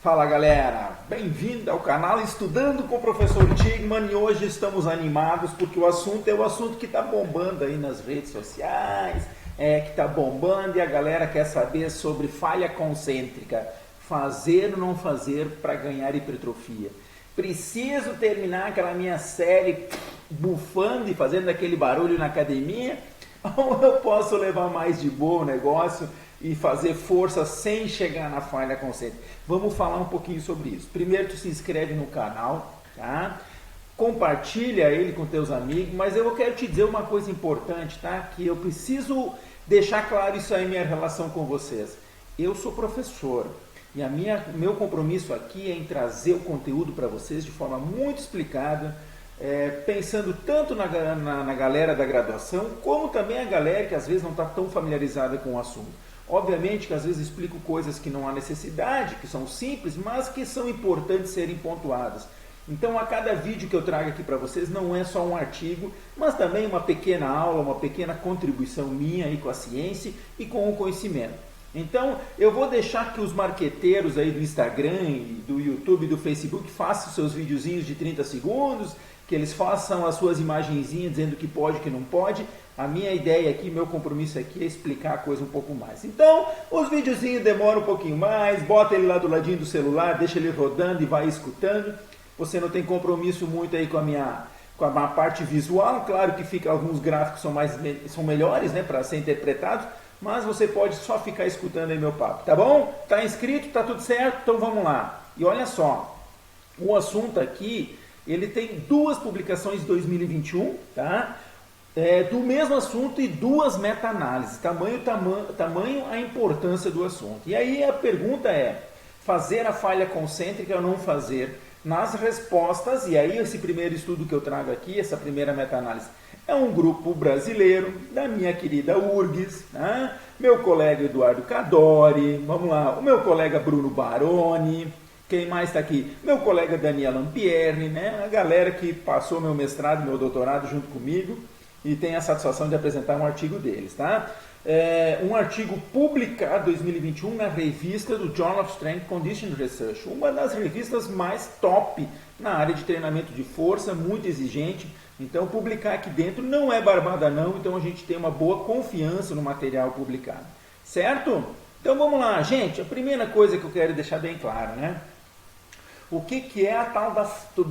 Fala galera, bem-vindo ao canal Estudando com o Professor Tigman e hoje estamos animados porque o assunto é o assunto que está bombando aí nas redes sociais, que está bombando e a galera quer saber sobre falha concêntrica, fazer ou não fazer para ganhar hipertrofia. Preciso terminar aquela minha série bufando e fazendo aquele barulho na academia ou eu posso levar mais de boa o negócio e fazer força sem chegar na falha concêntrica? Vamos falar um pouquinho sobre isso. Primeiro, tu se inscreve no canal, tá? Compartilha ele com teus amigos, mas eu quero te dizer uma coisa importante, tá? Que eu preciso deixar claro isso aí, minha relação com vocês. Eu sou professor e meu compromisso aqui é em trazer o conteúdo para vocês de forma muito explicada, pensando tanto na galera da graduação, como também a galera que às vezes não está tão familiarizada com o assunto. Obviamente que às vezes explico coisas que não há necessidade, que são simples, mas que são importantes serem pontuadas. Então a cada vídeo que eu trago aqui para vocês não é só um artigo, mas também uma pequena aula, uma pequena contribuição minha aí com a ciência e com o conhecimento. Então eu vou deixar que os marqueteiros aí do Instagram, do YouTube e do Facebook façam seus videozinhos de 30 segundos, que eles façam as suas imagenzinhas dizendo que pode, que não pode. A minha ideia aqui, meu compromisso aqui é explicar a coisa um pouco mais. Então, os videozinhos demoram um pouquinho mais, bota ele lá do ladinho do celular, deixa ele rodando e vai escutando. Você não tem compromisso muito aí com a minha parte visual, claro que fica, alguns gráficos são melhores, né, para ser interpretados, mas você pode só ficar escutando aí meu papo, tá bom? Tá inscrito, tá tudo certo? Então vamos lá. E olha só, o assunto aqui, ele tem duas publicações de 2021, tá? Do mesmo assunto e duas meta-análises, tamanho a importância do assunto. E aí a pergunta é, fazer a falha concêntrica ou não fazer? Nas respostas, e aí esse primeiro estudo que eu trago aqui, essa primeira meta-análise, é um grupo brasileiro, da minha querida URGS, né? Meu colega Eduardo Cadori, vamos lá, o meu colega Bruno Baroni, quem mais está aqui? Meu colega Daniel Lampierre, né? A galera que passou meu mestrado, meu doutorado junto comigo, e tem a satisfação de apresentar um artigo deles, tá? Um artigo publicado em 2021 na revista do Journal of Strength Conditioning Research, uma das revistas mais top na área de treinamento de força, muito exigente. Então, publicar aqui dentro não é barbada não, então a gente tem uma boa confiança no material publicado, certo? Então vamos lá, gente, a primeira coisa que eu quero deixar bem claro, né? O que é a tal da...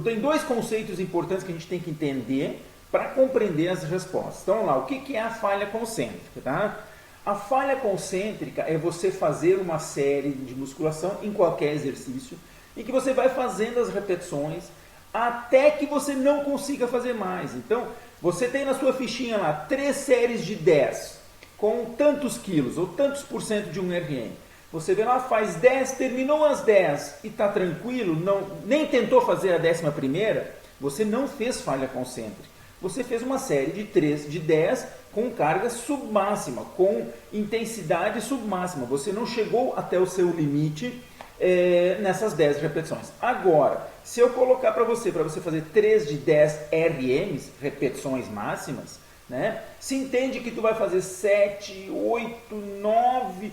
Tem dois conceitos importantes que a gente tem que entender para compreender as respostas. Então, vamos lá, o que é a falha concêntrica, tá? A falha concêntrica é você fazer uma série de musculação em qualquer exercício, em que você vai fazendo as repetições até que você não consiga fazer mais. Então, você tem na sua fichinha lá 3 séries de 10, com tantos quilos, ou tantos por cento de um RM. Você vê lá, faz 10, terminou as 10 e está tranquilo, nem tentou fazer a 11ª, você não fez falha concêntrica. Você fez uma série de 10 com carga submáxima, com intensidade submáxima. Você não chegou até o seu limite nessas 10 repetições. Agora, se eu colocar para você fazer 3 de 10 RMs, repetições máximas, né? Se entende que tu vai fazer 7, 8, 9,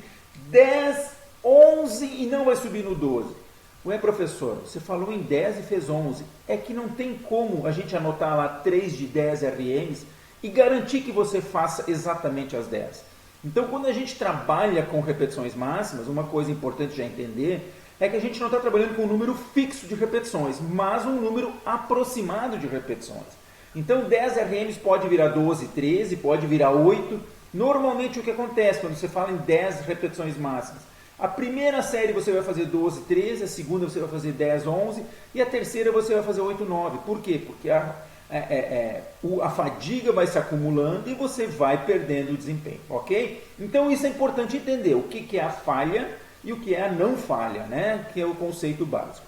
10, 11 e não vai subir no 12. Ué, professor, você falou em 10 e fez 11. É que não tem como a gente anotar lá 3 de 10 RMs e garantir que você faça exatamente as 10. Então, quando a gente trabalha com repetições máximas, uma coisa importante já entender é que a gente não está trabalhando com um número fixo de repetições, mas um número aproximado de repetições. Então, 10 RMs pode virar 12, 13, pode virar 8. Normalmente, o que acontece quando você fala em 10 repetições máximas? A primeira série você vai fazer 12, 13, a segunda você vai fazer 10, 11 e a terceira você vai fazer 8, 9. Por quê? Porque a fadiga vai se acumulando e você vai perdendo o desempenho, ok? Então isso é importante entender, o que é a falha e o que é a não falha, né? Que é o conceito básico.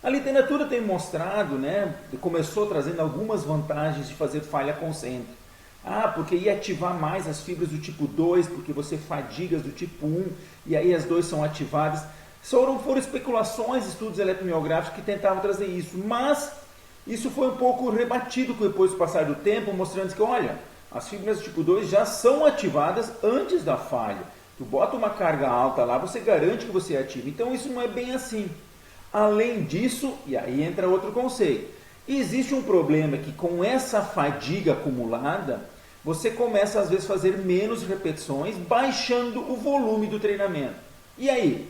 A literatura tem mostrado, né? Começou trazendo algumas vantagens de fazer falha concêntrica. Porque ia ativar mais as fibras do tipo 2, porque você fadigas do tipo 1, e aí as 2 são ativadas. Foram especulações, estudos eletromiográficos que tentavam trazer isso, mas isso foi um pouco rebatido depois do passar do tempo, mostrando que, olha, as fibras do tipo 2 já são ativadas antes da falha. Tu bota uma carga alta lá, você garante que você ativa. Então isso não é bem assim. Além disso, e aí entra outro conceito, existe um problema que com essa fadiga acumulada, você começa às vezes a fazer menos repetições, baixando o volume do treinamento. E aí?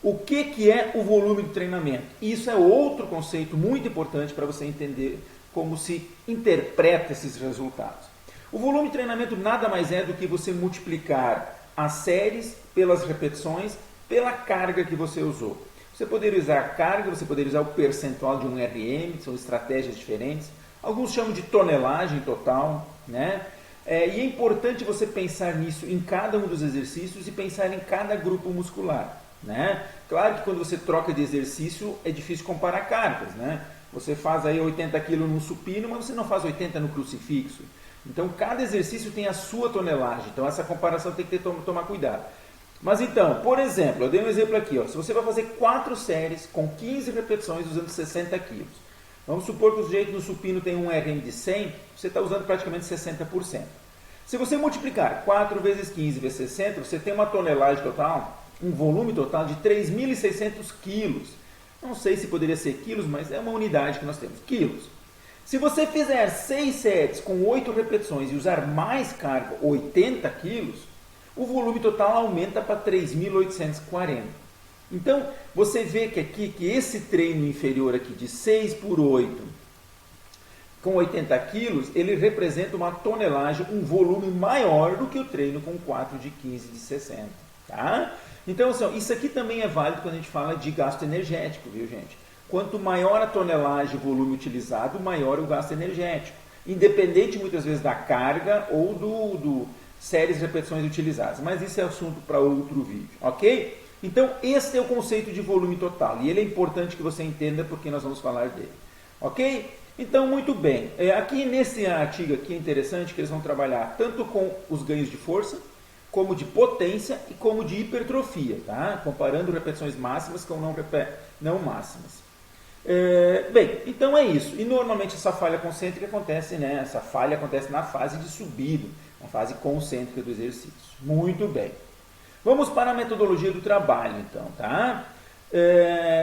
O que é o volume do treinamento? Isso é outro conceito muito importante para você entender como se interpreta esses resultados. O volume de treinamento nada mais é do que você multiplicar as séries pelas repetições, pela carga que você usou. Você poderia usar a carga, você poderia usar o percentual de um RM, são estratégias diferentes. Alguns chamam de tonelagem total, né? E é importante você pensar nisso em cada um dos exercícios e pensar em cada grupo muscular, né? Claro que quando você troca de exercício é difícil comparar cargas, né? Você faz aí 80 kg no supino, mas você não faz 80 no crucifixo. Então cada exercício tem a sua tonelagem, então essa comparação tem que tomar cuidado. Mas então, por exemplo, eu dei um exemplo aqui, ó, se você vai fazer 4 séries com 15 repetições usando 60 kg. Vamos supor que o sujeito no supino tem um RM de 100, você está usando praticamente 60%. Se você multiplicar 4 vezes 15 vezes 60, você tem uma tonelagem total, um volume total de 3.600 quilos. Não sei se poderia ser quilos, mas é uma unidade que nós temos, quilos. Se você fizer 6 séries com 8 repetições e usar mais carga, 80 quilos, o volume total aumenta para 3.840. Então, você vê que aqui, que esse treino inferior aqui de 6 por 8, com 80 quilos, ele representa uma tonelagem, um volume maior do que o treino com 4 de 15 de 60. Tá? Então, assim, isso aqui também é válido quando a gente fala de gasto energético, viu, gente? Quanto maior a tonelagem, o volume utilizado, maior o gasto energético. Independente, muitas vezes, da carga ou do séries de repetições utilizadas. Mas isso é assunto para outro vídeo, ok? Então, esse é o conceito de volume total. E ele é importante que você entenda porque nós vamos falar dele. Ok? Então, muito bem. Aqui nesse artigo aqui é interessante que eles vão trabalhar tanto com os ganhos de força, como de potência e como de hipertrofia, tá? Comparando repetições máximas com não máximas. Bem, então é isso. E normalmente essa falha concêntrica acontece, né? Essa falha acontece na fase de subida, na fase concêntrica do exercício. Muito bem. Vamos para a metodologia do trabalho, então, tá?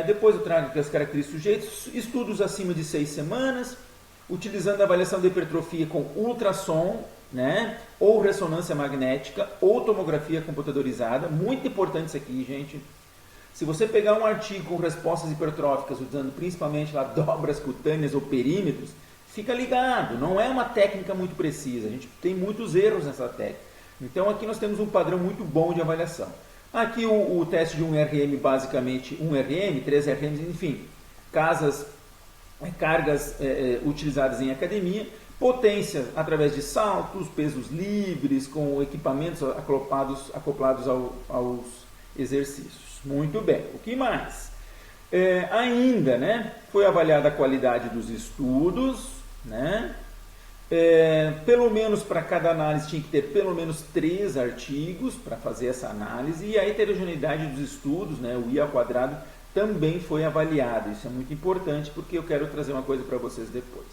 Depois eu trago aqui as características dos sujeitos, estudos acima de 6 semanas, utilizando a avaliação de hipertrofia com ultrassom, né? Ou ressonância magnética, ou tomografia computadorizada. Muito importante isso aqui, gente. Se você pegar um artigo com respostas hipertróficas, usando principalmente lá dobras cutâneas ou perímetros, fica ligado, não é uma técnica muito precisa, a gente tem muitos erros nessa técnica. Então aqui nós temos um padrão muito bom de avaliação. Aqui o teste de 1 RM, basicamente 1 RM, 3 RMs, enfim, cargas utilizadas em academia, potência através de saltos, pesos livres, com equipamentos acoplados aos exercícios. Muito bem. O que mais? Ainda, né, foi avaliada a qualidade dos estudos, né? Pelo menos para cada análise tinha que ter pelo menos 3 artigos para fazer essa análise, e a heterogeneidade dos estudos, né, o I ao quadrado, também foi avaliado. Isso é muito importante porque eu quero trazer uma coisa para vocês depois.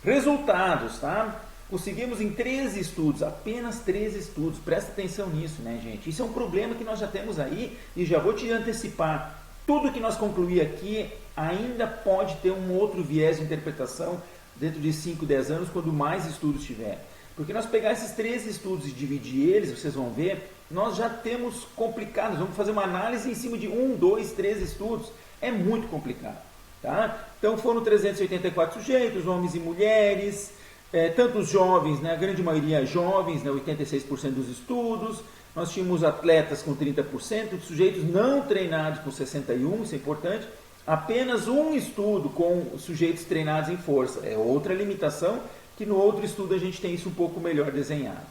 Resultados, tá? Conseguimos em 13 estudos, apenas 13 estudos, presta atenção nisso, né, gente? Isso é um problema que nós já temos aí e já vou te antecipar. Tudo que nós concluir aqui ainda pode ter um outro viés de interpretação dentro de 5, 10 anos, quando mais estudos tiver. Porque nós pegar esses 13 estudos e dividir eles, vocês vão ver, nós já temos complicados, vamos fazer uma análise em cima de 1, 2, 3 estudos, é muito complicado. Tá? Então foram 384 sujeitos, homens e mulheres, tanto os jovens, né, a grande maioria jovens, né, 86% dos estudos, nós tínhamos atletas com 30%, sujeitos não treinados com 61%, isso é importante, apenas um estudo com sujeitos treinados em força, é outra limitação, que no outro estudo a gente tem isso um pouco melhor desenhado.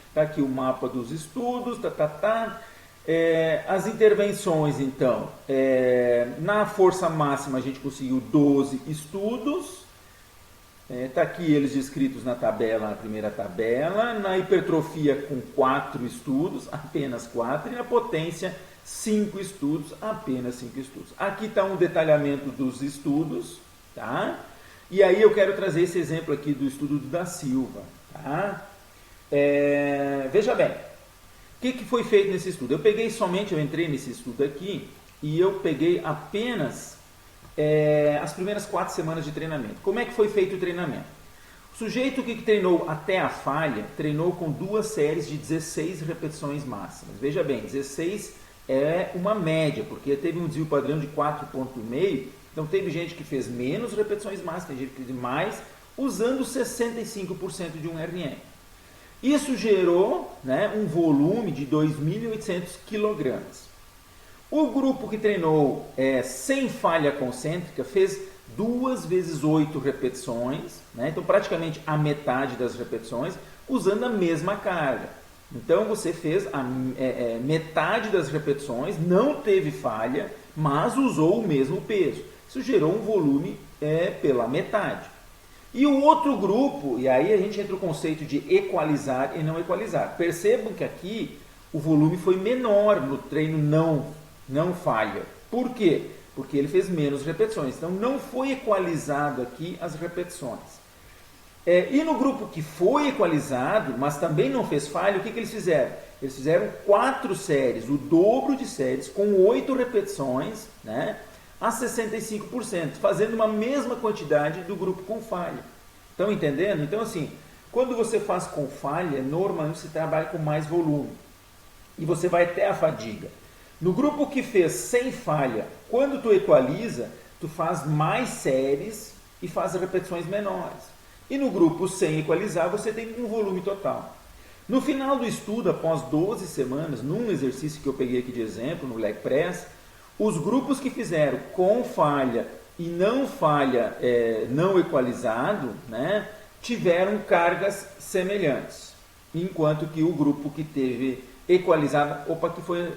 Está aqui o mapa dos estudos, as intervenções, então, na força máxima a gente conseguiu 12 estudos, está aqui eles descritos na tabela, na primeira tabela, na hipertrofia com 4 estudos, apenas 4, e na potência 5 estudos, apenas 5 estudos. Aqui está um detalhamento dos estudos, tá? E aí eu quero trazer esse exemplo aqui do estudo do Da Silva, tá? Veja bem, o que foi feito nesse estudo? Eu entrei nesse estudo aqui e eu peguei apenas as primeiras 4 semanas de treinamento. Como é que foi feito o treinamento? O sujeito que treinou até a falha, treinou com 2 séries de 16 repetições máximas. Veja bem, 16 é uma média, porque teve um desvio padrão de 4,5, então teve gente que fez menos repetições máximas, tem gente que fez mais, usando 65% de um RM. Isso gerou, né, um volume de 2.800 kg. O grupo que treinou sem falha concêntrica fez 2 vezes 8 repetições, né, então praticamente a metade das repetições, usando a mesma carga. Então você fez metade das repetições, não teve falha, mas usou o mesmo peso. Isso gerou um volume pela metade. E o outro grupo, e aí a gente entra no conceito de equalizar e não equalizar. Percebam que aqui o volume foi menor no treino não falha. Por quê? Porque ele fez menos repetições. Então não foi equalizado aqui as repetições. E no grupo que foi equalizado, mas também não fez falha, o que eles fizeram? Eles fizeram 4 séries, o dobro de séries, com 8 repetições, né, a 65%, fazendo uma mesma quantidade do grupo com falha. Estão entendendo? Então, assim, quando você faz com falha, normalmente você trabalha com mais volume. E você vai até a fadiga. No grupo que fez sem falha, quando tu equaliza, tu faz mais séries e faz repetições menores. E no grupo sem equalizar, você tem um volume total. No final do estudo, após 12 semanas, num exercício que eu peguei aqui de exemplo, no leg press, os grupos que fizeram com falha e não falha não equalizado, né, tiveram cargas semelhantes. Enquanto que o grupo que teve equalizado... Opa,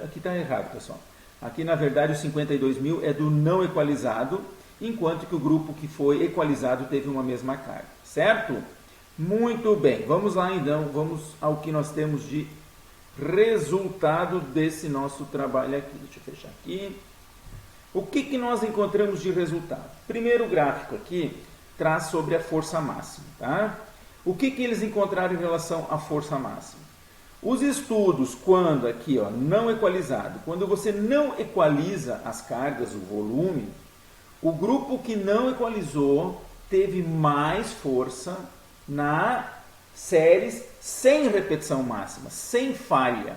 aqui está errado, pessoal. Aqui, na verdade, o 52.000 é do não equalizado, enquanto que o grupo que foi equalizado teve uma mesma carga. Certo? Muito bem. Vamos lá, então. Vamos ao que nós temos de resultado desse nosso trabalho aqui. Deixa eu fechar aqui. O que nós encontramos de resultado? Primeiro gráfico aqui traz sobre a força máxima. Tá? O que eles encontraram em relação à força máxima? Os estudos, quando aqui, ó, não equalizado, quando você não equaliza as cargas, o volume, o grupo que não equalizou teve mais força na séries sem repetição máxima, sem falha.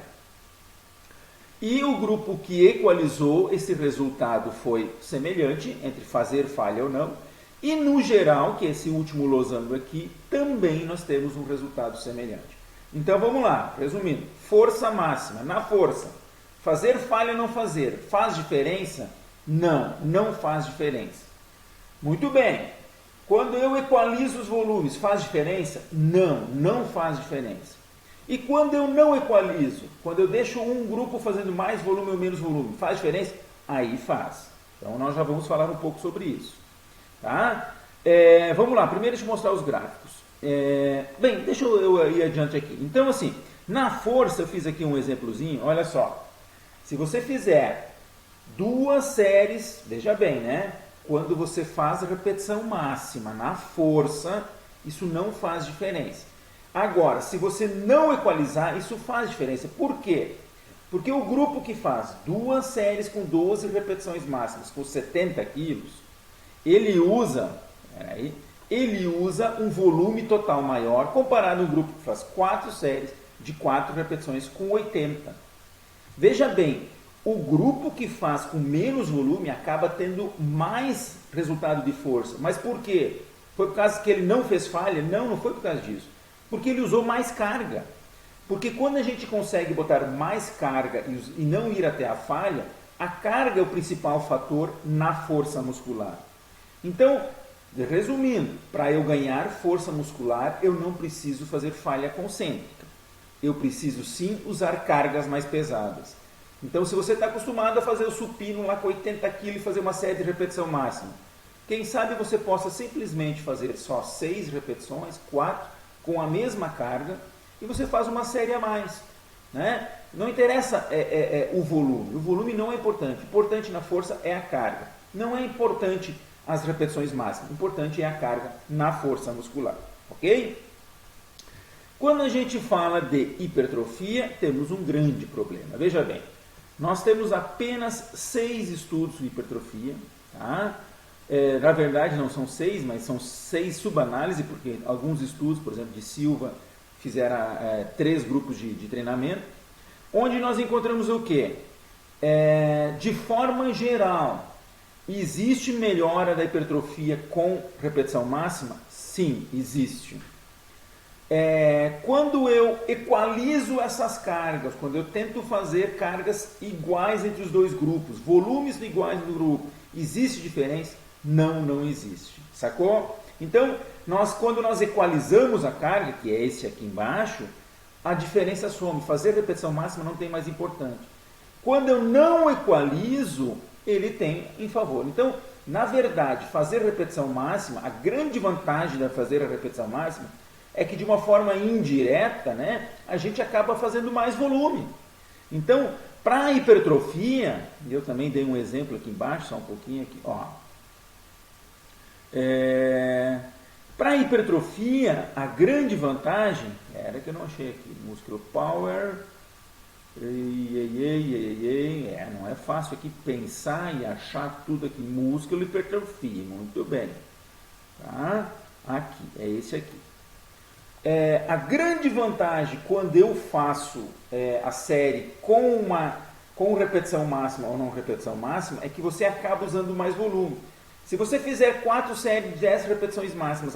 E o grupo que equalizou, esse resultado foi semelhante entre fazer falha ou não. E no geral, que é esse último losango aqui, também nós temos um resultado semelhante. Então vamos lá, resumindo, força máxima, na força, fazer falha ou não fazer, faz diferença? Não, não faz diferença. Muito bem, quando eu equalizo os volumes, faz diferença? Não, não faz diferença. E quando eu não equalizo, quando eu deixo um grupo fazendo mais volume ou menos volume, faz diferença? Aí faz. Então nós já vamos falar um pouco sobre isso. Tá? Vamos lá, primeiro deixa eu mostrar os gráficos. Bem, deixa eu ir adiante aqui. Então assim, na força eu fiz aqui um exemplozinho, olha só. Se você fizer 2 séries, veja bem, né? Quando você faz a repetição máxima na força, isso não faz diferença. Agora, se você não equalizar, isso faz diferença. Por quê? Porque o grupo que faz 2 séries com 12 repetições máximas, com 70 quilos, ele usa um volume total maior, comparado ao grupo que faz 4 séries de 4 repetições com 80. Veja bem, o grupo que faz com menos volume acaba tendo mais resultado de força. Mas por quê? Foi por causa que ele não fez falha? Não, não foi por causa disso. Porque ele usou mais carga. Porque quando a gente consegue botar mais carga e não ir até a falha, a carga é o principal fator na força muscular. Então, resumindo, para eu ganhar força muscular, eu não preciso fazer falha concêntrica. Eu preciso sim usar cargas mais pesadas. Então, se você está acostumado a fazer o supino lá com 80 kg e fazer uma série de repetição máxima, quem sabe você possa simplesmente fazer só 6 repetições, 4, com a mesma carga, e você faz uma série a mais. Né? Não interessa o volume não é importante. O importante na força é a carga. Não é importante as repetições máximas, o importante é a carga na força muscular. Ok? Quando a gente fala de hipertrofia, temos um grande problema. Veja bem, nós temos apenas 6 estudos de hipertrofia, tá? Na verdade não são 6, mas são 6 subanálises, porque alguns estudos, por exemplo, de Silva, fizeram 3 grupos de treinamento, onde nós encontramos o quê? De forma geral, existe melhora da hipertrofia com repetição máxima? Sim, existe. Quando eu equalizo essas cargas, quando eu tento fazer cargas iguais entre os dois grupos, volumes iguais no grupo, existe diferença? Não, não existe. Sacou? Então, quando nós equalizamos a carga, que é esse aqui embaixo, a diferença some. Fazer repetição máxima não tem mais importante. Quando eu não equalizo, ele tem em favor. Então, na verdade, fazer repetição máxima, a grande vantagem de fazer a repetição máxima é que de uma forma indireta, né, a gente acaba fazendo mais volume. Então, para a hipertrofia, eu também dei um exemplo aqui embaixo, só um pouquinho aqui, ó. Para a hipertrofia, a grande vantagem, era que eu não achei aqui, Muscle Power, não é fácil aqui pensar e achar tudo aqui, músculo e hipertrofia, muito bem, tá? Aqui, é esse aqui. A grande vantagem quando eu faço a série com repetição máxima ou não repetição máxima é que você acaba usando mais volume. Se você fizer 4 séries de 10 repetições máximas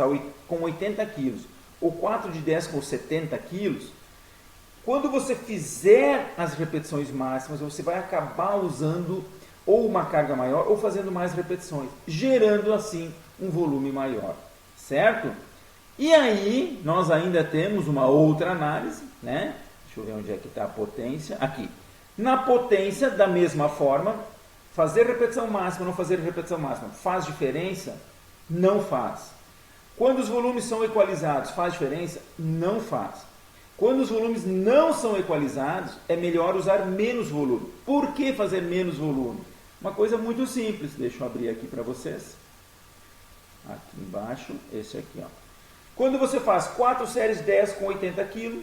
com 80 quilos ou 4 de 10 com 70 quilos, quando você fizer as repetições máximas, você vai acabar usando ou uma carga maior ou fazendo mais repetições, gerando assim um volume maior, certo? E aí, nós ainda temos uma outra análise, né? Deixa eu ver onde é que está a potência. Aqui. Na potência, da mesma forma, fazer repetição máxima ou não fazer repetição máxima faz diferença? Não faz. Quando os volumes são equalizados, faz diferença? Não faz. Quando os volumes não são equalizados, é melhor usar menos volume. Por que fazer menos volume? Uma coisa muito simples. Deixa eu abrir aqui para vocês. Aqui embaixo, esse aqui, ó. Quando você faz 4 séries de 10 com 80 kg,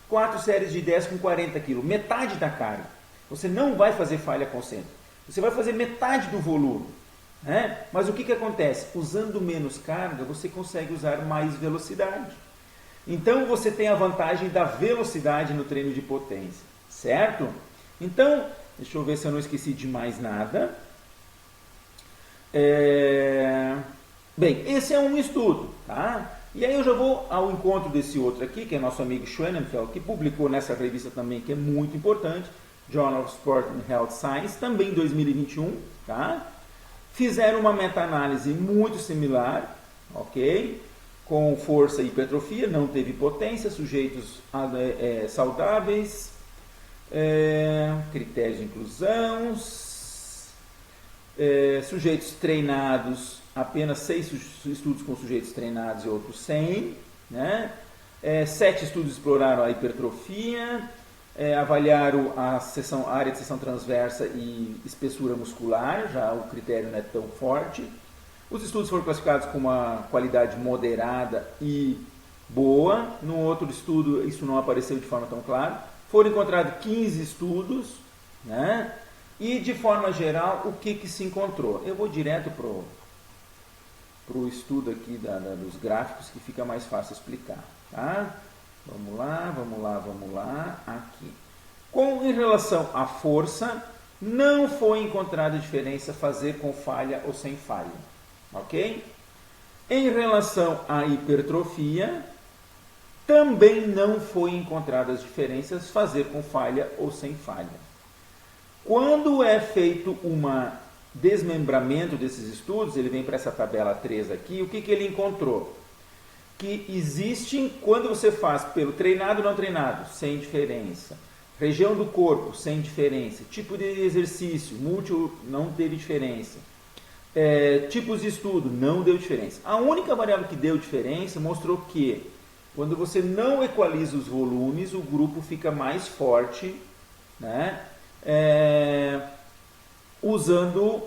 4 séries de 10 com 40 kg, metade da carga, você não vai fazer falha concêntrica. Você vai fazer metade do volume. Né? Mas o que acontece? Usando menos carga, você consegue usar mais velocidade. Então, você tem a vantagem da velocidade no treino de potência. Certo? Então, deixa eu ver se eu não esqueci de mais nada. Bem, esse é um estudo, tá? E aí eu já vou ao encontro desse outro aqui, que é nosso amigo Schoenenfeld, que publicou nessa revista também, que é muito importante, Journal of Sport and Health Science, também em 2021, tá? Fizeram uma meta-análise muito similar, ok? Com força e hipertrofia, não teve potência, sujeitos saudáveis, critérios de inclusão, sujeitos treinados, apenas 6 estudos com sujeitos treinados e outros 100, né? 7 estudos exploraram a hipertrofia, avaliaram a área de seção transversa e espessura muscular, já o critério não é tão forte. Os estudos foram classificados com uma qualidade moderada e boa. No outro estudo isso não apareceu de forma tão clara. Foram encontrados 15 estudos, né? E de forma geral, o que se encontrou? Eu vou direto para o estudo aqui dos gráficos, que fica mais fácil explicar, tá? Vamos lá, aqui. Em relação à força, não foi encontrada diferença fazer com falha ou sem falha, ok? Em relação à hipertrofia, também não foi encontrada as diferenças fazer com falha ou sem falha. Quando é feito desmembramento desses estudos, ele vem para essa tabela 3 aqui, o que ele encontrou? Que existem, quando você faz pelo treinado e não treinado, sem diferença, região do corpo, sem diferença, tipo de exercício, múltiplo, não teve diferença, tipos de estudo, não deu diferença. A única variável que deu diferença mostrou que, quando você não equaliza os volumes, o grupo fica mais forte, né? Usando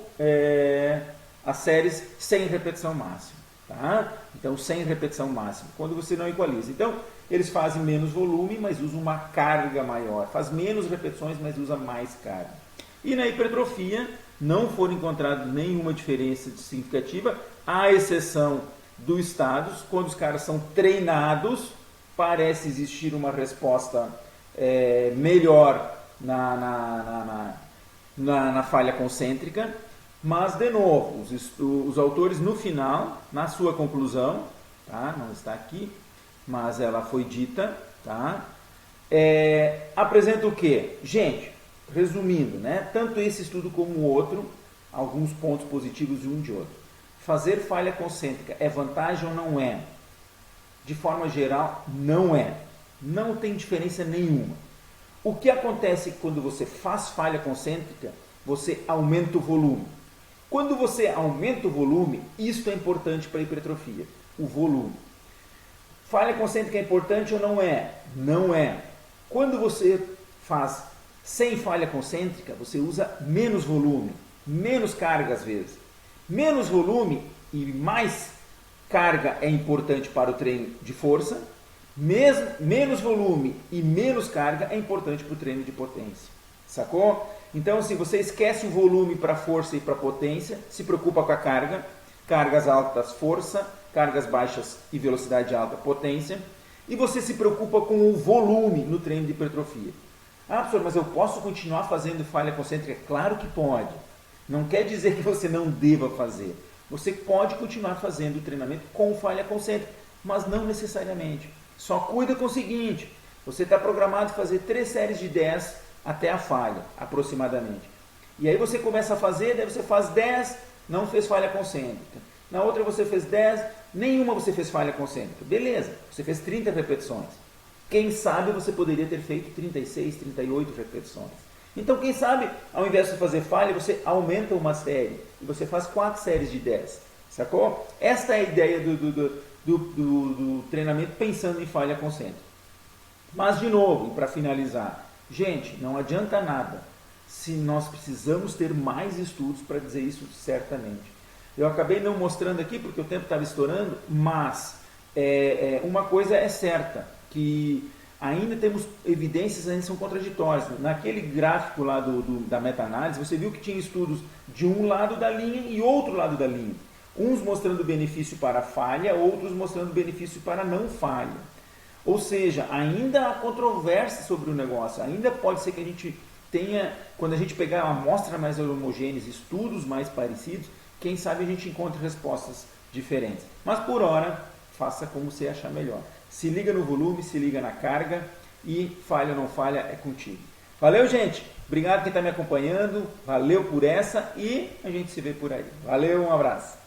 as séries sem repetição máxima, tá? Então, sem repetição máxima, quando você não equaliza. Então, eles fazem menos volume, mas usam uma carga maior. Faz menos repetições, mas usa mais carga. E na hipertrofia não foram encontradas nenhuma diferença significativa, à exceção dos estados, quando os caras são treinados, parece existir uma resposta melhor na falha concêntrica, mas de novo, os autores no final, na sua conclusão, tá? Não está aqui, mas ela foi dita, tá? Apresenta o quê? Gente, resumindo, né? Tanto esse estudo como o outro, alguns pontos positivos de um de outro. Fazer falha concêntrica é vantagem ou não é? De forma geral, não é. Não tem diferença nenhuma. O que acontece quando você faz falha concêntrica? Você aumenta o volume. Quando você aumenta o volume, isso é importante para a hipertrofia, o volume. Falha concêntrica é importante ou não é? Não é. Quando você faz sem falha concêntrica, você usa menos volume, menos carga às vezes. Menos volume e mais carga é importante para o treino de força, menos volume e menos carga é importante para o treino de potência. Sacou? Então, assim, você esquece o volume para força e para potência, se preocupa com a carga, cargas altas, força, cargas baixas e velocidade alta, potência, e você se preocupa com o volume no treino de hipertrofia. Ah, professor, mas eu posso continuar fazendo falha concêntrica? Claro que pode. Não quer dizer que você não deva fazer. Você pode continuar fazendo o treinamento com falha concêntrica, mas não necessariamente. Só cuida com o seguinte, você está programado a fazer 3 séries de 10 até a falha, aproximadamente. E aí você começa a fazer, daí você faz 10, não fez falha concêntrica. Na outra você fez 10, nenhuma você fez falha concêntrica. Beleza, você fez 30 repetições. Quem sabe você poderia ter feito 36, 38 repetições. Então, quem sabe, ao invés de fazer falha, você aumenta uma série e você faz 4 séries de 10. Sacou? Esta é a ideia do treinamento pensando em falha concêntrica. Mas, de novo, para finalizar, gente, não adianta nada se nós precisamos ter mais estudos para dizer isso certamente. Eu acabei não mostrando aqui porque o tempo estava estourando, mas uma coisa é certa, que ainda temos evidências, ainda são contraditórias. Naquele gráfico lá da meta-análise, você viu que tinha estudos de um lado da linha e outro lado da linha. Uns mostrando benefício para falha, outros mostrando benefício para não falha. Ou seja, ainda há controvérsia sobre o negócio. Ainda pode ser que a gente tenha, quando a gente pegar amostras mais homogêneas, estudos mais parecidos, quem sabe a gente encontre respostas diferentes. Mas por hora, faça como você achar melhor. Se liga no volume, se liga na carga e falha ou não falha é contigo. Valeu, gente! Obrigado quem está me acompanhando, valeu por essa e a gente se vê por aí. Valeu, um abraço!